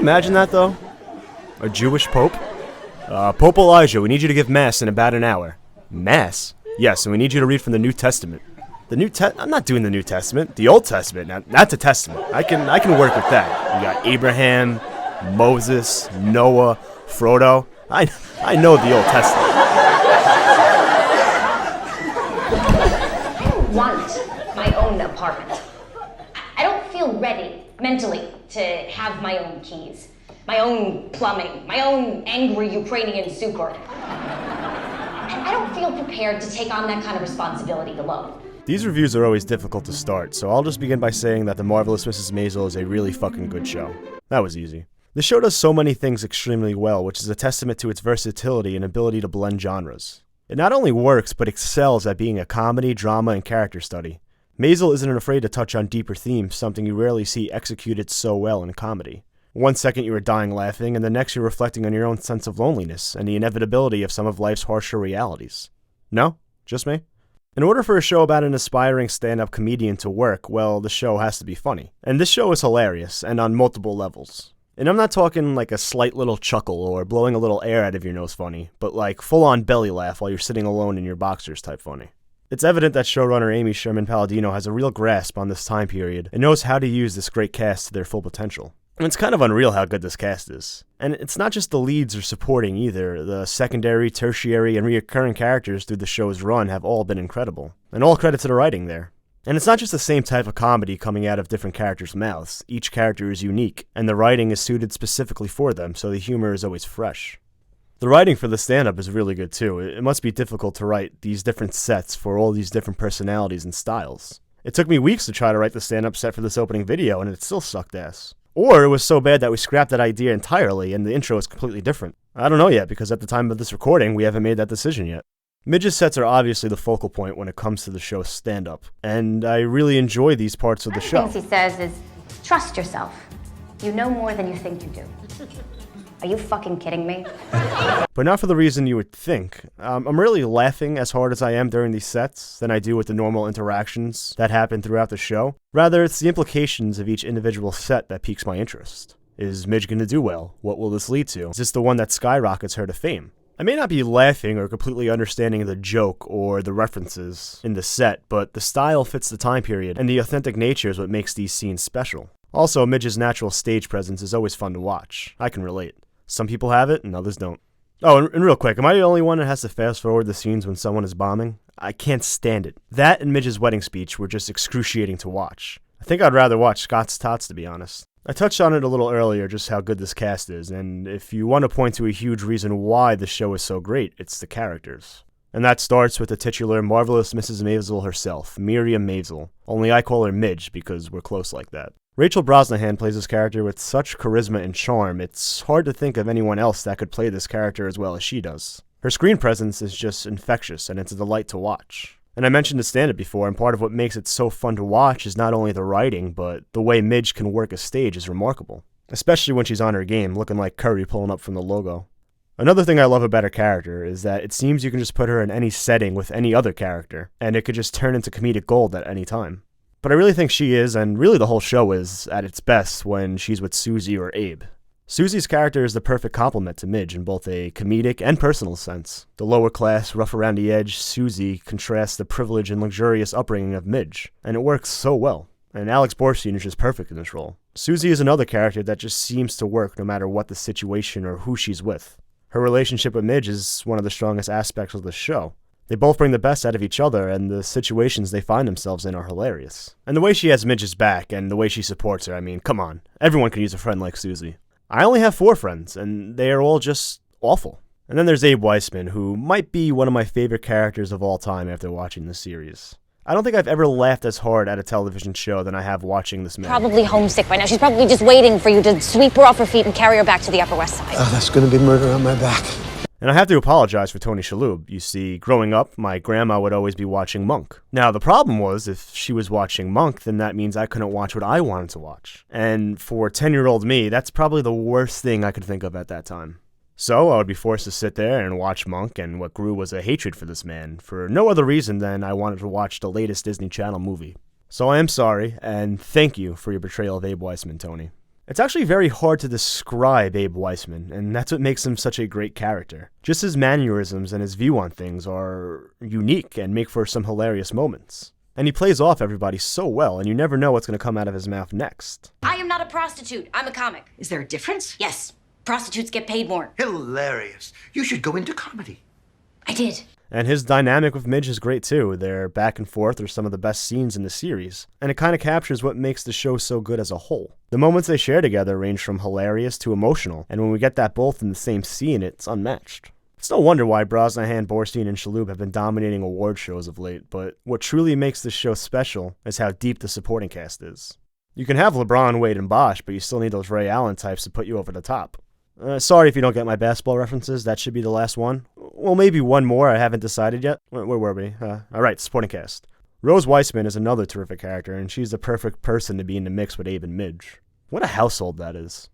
imagine that, though? A Jewish pope? Pope Elijah, we need you to give Mass in about an hour. Mass? Yes, and we need you to read from the New Testament. I'm not doing the New Testament. The Old Testament, not the Testament. I can work with that. You got Abraham, Moses, Noah, Frodo. I know the Old Testament. I want my own apartment. I don't feel ready mentally to have my own keys, my own plumbing, my own angry Ukrainian Sukhor. And I don't feel prepared to take on that kind of responsibility alone. These reviews are always difficult to start, so I'll just begin by saying that The Marvelous Mrs. Maisel is a really fucking good show. That was easy. The show does so many things extremely well, which is a testament to its versatility and ability to blend genres. It not only works, but excels at being a comedy, drama, and character study. Maisel isn't afraid to touch on deeper themes, something you rarely see executed so well in comedy. One second you are dying laughing, and the next you're reflecting on your own sense of loneliness and the inevitability of some of life's harsher realities. No? Just me? In order for a show about an aspiring stand-up comedian to work, well, the show has to be funny. And this show is hilarious, and on multiple levels. And I'm not talking like a slight little chuckle or blowing a little air out of your nose funny, but like full-on belly laugh while you're sitting alone in your boxers type funny. It's evident that showrunner Amy Sherman-Palladino has a real grasp on this time period and knows how to use this great cast to their full potential. And it's kind of unreal how good this cast is. And it's not just the leads or supporting either. The secondary, tertiary, and reoccurring characters through the show's run have all been incredible. And all credit to the writing there. And it's not just the same type of comedy coming out of different characters' mouths. Each character is unique, and the writing is suited specifically for them, so the humor is always fresh. The writing for the stand-up is really good too. It must be difficult to write these different sets for all these different personalities and styles. It took me weeks to try to write the stand-up set for this opening video, and it still sucked ass. Or it was so bad that we scrapped that idea entirely, and the intro is completely different. I don't know yet, because at the time of this recording, we haven't made that decision yet. Midge's sets are obviously the focal point when it comes to the show's stand-up, and I really enjoy these parts of the show. One of the things he says is, trust yourself. You know more than you think you do. Are you fucking kidding me? But not for the reason you would think. I'm really laughing as hard as I am during these sets than I do with the normal interactions that happen throughout the show. Rather, it's the implications of each individual set that piques my interest. Is Midge gonna do well? What will this lead to? Is this the one that skyrockets her to fame? I may not be laughing or completely understanding the joke or the references in the set, but the style fits the time period, and the authentic nature is what makes these scenes special. Also, Midge's natural stage presence is always fun to watch. I can relate. Some people have it, and others don't. Oh, and real quick, am I the only one that has to fast forward the scenes when someone is bombing? I can't stand it. That and Midge's wedding speech were just excruciating to watch. I think I'd rather watch Scott's Tots, to be honest. I touched on it a little earlier, just how good this cast is, and if you want to point to a huge reason why the show is so great, it's the characters. And that starts with the titular Marvelous Mrs. Maisel herself, Miriam Maisel. Only I call her Midge because we're close like that. Rachel Brosnahan plays this character with such charisma and charm, it's hard to think of anyone else that could play this character as well as she does. Her screen presence is just infectious, and it's a delight to watch. And I mentioned the stand-up before, and part of what makes it so fun to watch is not only the writing, but the way Midge can work a stage is remarkable. Especially when she's on her game, looking like Curry pulling up from the logo. Another thing I love about her character is that it seems you can just put her in any setting with any other character, and it could just turn into comedic gold at any time. But I really think she is, and really the whole show is, at its best when she's with Susie or Abe. Susie's character is the perfect complement to Midge in both a comedic and personal sense. The lower class, rough around the edge Susie contrasts the privilege and luxurious upbringing of Midge, and it works so well. And Alex Borstein is just perfect in this role. Susie is another character that just seems to work no matter what the situation or who she's with. Her relationship with Midge is one of the strongest aspects of the show. They both bring the best out of each other, and the situations they find themselves in are hilarious. And the way she has Midge's back, and the way she supports her, I mean, come on. Everyone can use a friend like Susie. I only have 4 friends, and they are all just awful. And then there's Abe Weissman, who might be one of my favorite characters of all time after watching this series. I don't think I've ever laughed as hard at a television show than I have watching this man. Probably homesick by now. She's probably just waiting for you to sweep her off her feet and carry her back to the Upper West Side. Oh, that's gonna be murder on my back. And I have to apologize for Tony Shalhoub. You see, growing up, my grandma would always be watching Monk. Now, the problem was, if she was watching Monk, then that means I couldn't watch what I wanted to watch. And for 10-year-old me, that's probably the worst thing I could think of at that time. So I would be forced to sit there and watch Monk, and what grew was a hatred for this man, for no other reason than I wanted to watch the latest Disney Channel movie. So I am sorry, and thank you for your betrayal of Abe Weissman, Tony. It's actually very hard to describe Abe Weissman, and that's what makes him such a great character. Just his mannerisms and his view on things are unique and make for some hilarious moments. And he plays off everybody so well, and you never know what's going to come out of his mouth next. I am not a prostitute. I'm a comic. Is there a difference? Yes. Prostitutes get paid more. Hilarious. You should go into comedy. I did. And his dynamic with Midge is great too. Their back and forth are some of the best scenes in the series, and it kind of captures what makes the show so good as a whole. The moments they share together range from hilarious to emotional, and when we get that both in the same scene, it's unmatched. It's no wonder why Brosnahan, Borstein, and Shalhoub have been dominating award shows of late, but what truly makes this show special is how deep the supporting cast is. You can have LeBron, Wade, and Bosch, but you still need those Ray Allen types to put you over the top. Sorry if you don't get my basketball references, that should be the last one. Well, maybe one more, I haven't decided yet. Where were we? Alright, supporting cast. Rose Weissman is another terrific character, and she's the perfect person to be in the mix with Abe and Midge. What a household that is.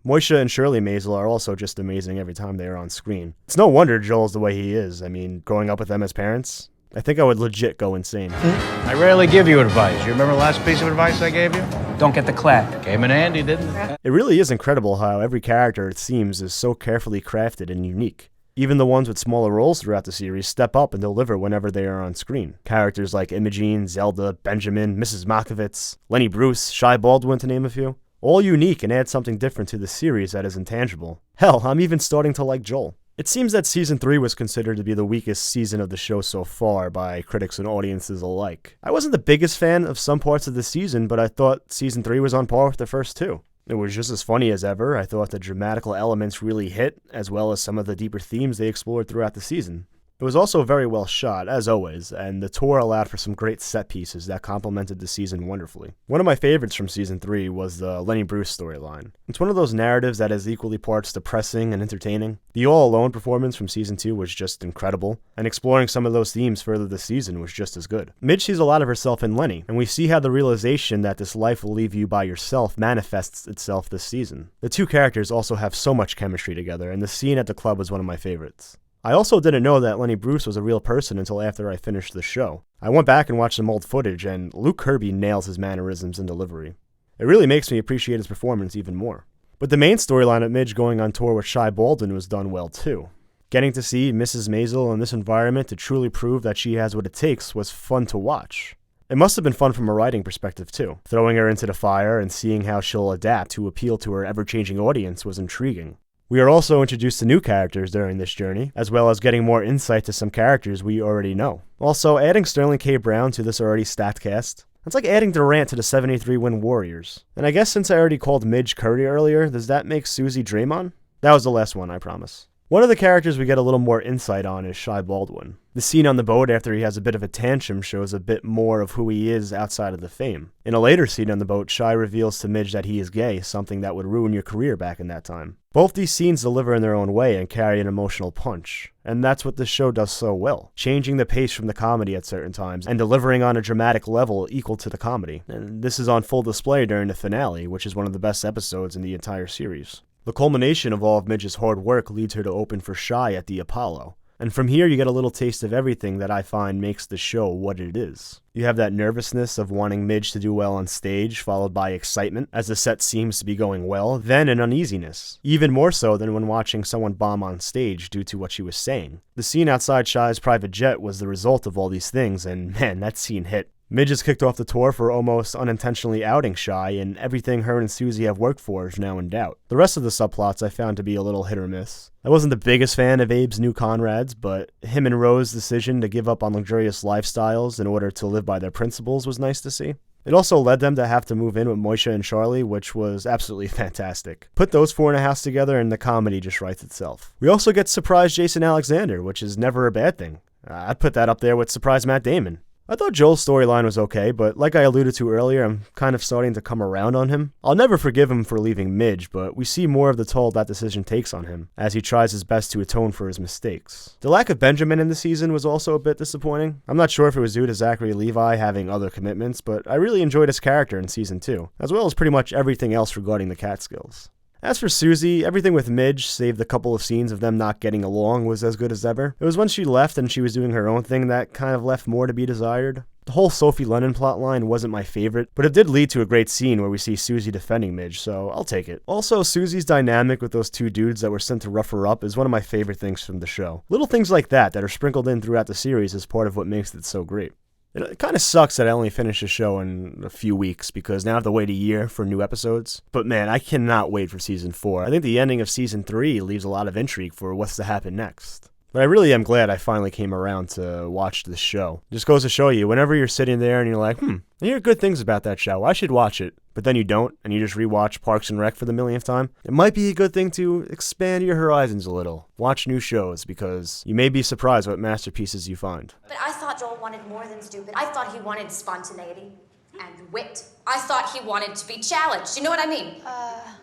Moisha and Shirley Maisel are also just amazing every time they are on screen. It's no wonder Joel's the way he is. I mean, growing up with them as parents, I think I would legit go insane. I rarely give you advice. You remember the last piece of advice I gave you? Don't get the clap. Came in handy, didn't it? It really is incredible how every character, it seems, is so carefully crafted and unique. Even the ones with smaller roles throughout the series step up and deliver whenever they are on screen. Characters like Imogene, Zelda, Benjamin, Mrs. Makovitz, Lenny Bruce, Shy Baldwin, to name a few. All unique and add something different to the series that is intangible. Hell, I'm even starting to like Joel. It seems that Season 3 was considered to be the weakest season of the show so far by critics and audiences alike. I wasn't the biggest fan of some parts of the season, but I thought Season 3 was on par with the first two. It was just as funny as ever. I thought the dramatical elements really hit, as well as some of the deeper themes they explored throughout the season. It was also very well shot, as always, and the tour allowed for some great set pieces that complemented the season wonderfully. One of my favorites from Season 3 was the Lenny Bruce storyline. It's one of those narratives that is equally parts depressing and entertaining. The All Alone performance from Season 2 was just incredible, and exploring some of those themes further this season was just as good. Midge sees a lot of herself in Lenny, and we see how the realization that this life will leave you by yourself manifests itself this season. The two characters also have so much chemistry together, and the scene at the club was one of my favorites. I also didn't know that Lenny Bruce was a real person until after I finished the show. I went back and watched some old footage, and Luke Kirby nails his mannerisms and delivery. It really makes me appreciate his performance even more. But the main storyline of Midge going on tour with Shy Baldwin was done well too. Getting to see Mrs. Maisel in this environment to truly prove that she has what it takes was fun to watch. It must have been fun from a writing perspective too. Throwing her into the fire and seeing how she'll adapt to appeal to her ever-changing audience was intriguing. We are also introduced to new characters during this journey, as well as getting more insight to some characters we already know. Also, adding Sterling K. Brown to this already stacked cast, it's like adding Durant to the 73-win Warriors. And I guess since I already called Midge Curry earlier, does that make Susie Draymond? That was the last one, I promise. One of the characters we get a little more insight on is Shy Baldwin. The scene on the boat after he has a bit of a tantrum shows a bit more of who he is outside of the fame. In a later scene on the boat, Shy reveals to Midge that he is gay, something that would ruin your career back in that time. Both these scenes deliver in their own way and carry an emotional punch, and that's what this show does so well, changing the pace from the comedy at certain times and delivering on a dramatic level equal to the comedy. And this is on full display during the finale, which is one of the best episodes in the entire series. The culmination of all of Midge's hard work leads her to open for Shy at the Apollo. And from here you get a little taste of everything that I find makes the show what it is. You have that nervousness of wanting Midge to do well on stage, followed by excitement as the set seems to be going well, then an uneasiness. Even more so than when watching someone bomb on stage due to what she was saying. The scene outside Shy's private jet was the result of all these things, and man, that scene hit. Midge has kicked off the tour for almost unintentionally outing Shy, and everything her and Susie have worked for is now in doubt. The rest of the subplots I found to be a little hit or miss. I wasn't the biggest fan of Abe's new comrades, but him and Rose's decision to give up on luxurious lifestyles in order to live by their principles was nice to see. It also led them to have to move in with Moisha and Charlie, which was absolutely fantastic. Put those four in a house together and the comedy just writes itself. We also get surprise Jason Alexander, which is never a bad thing. I'd put that up there with surprise Matt Damon. I thought Joel's storyline was okay, but like I alluded to earlier, I'm kind of starting to come around on him. I'll never forgive him for leaving Midge, but we see more of the toll that decision takes on him, as he tries his best to atone for his mistakes. The lack of Benjamin in the season was also a bit disappointing. I'm not sure if it was due to Zachary Levi having other commitments, but I really enjoyed his character in Season 2, as well as pretty much everything else regarding the Catskills. As for Susie, everything with Midge, save the couple of scenes of them not getting along, was as good as ever. It was when she left and she was doing her own thing that kind of left more to be desired. The whole Sophie Lennon plotline wasn't my favorite, but it did lead to a great scene where we see Susie defending Midge, so I'll take it. Also, Susie's dynamic with those two dudes that were sent to rough her up is one of my favorite things from the show. Little things like that are sprinkled in throughout the series is part of what makes it so great. It kind of sucks that I only finished the show in a few weeks because now I have to wait a year for new episodes. But man, I cannot wait for Season 4. I think the ending of Season 3 leaves a lot of intrigue for what's to happen next. But I really am glad I finally came around to watch this show. It just goes to show you, whenever you're sitting there and you're like, I hear good things about that show, I should watch it. But then you don't, and you just rewatch Parks and Rec for the millionth time. It might be a good thing to expand your horizons a little. Watch new shows, because you may be surprised what masterpieces you find. But I thought Joel wanted more than stupid. I thought he wanted spontaneity and wit. I thought he wanted to be challenged. You know what I mean?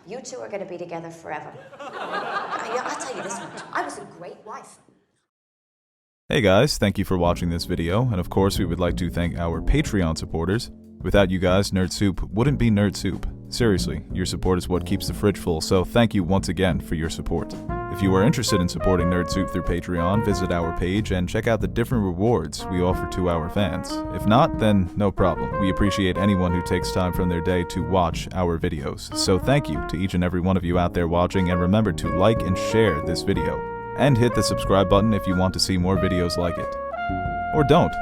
You two are going to be together forever. I'll tell you this much. I was a great wife. Hey guys, thank you for watching this video, and of course we would like to thank our Patreon supporters. Without you guys, Nerd Soup wouldn't be Nerd Soup. Seriously, your support is what keeps the fridge full, so thank you once again for your support. If you are interested in supporting Nerd Soup through Patreon, visit our page and check out the different rewards we offer to our fans. If not, then no problem. We appreciate anyone who takes time from their day to watch our videos. So thank you to each and every one of you out there watching, and remember to like and share this video. And hit the subscribe button if you want to see more videos like it. Or don't.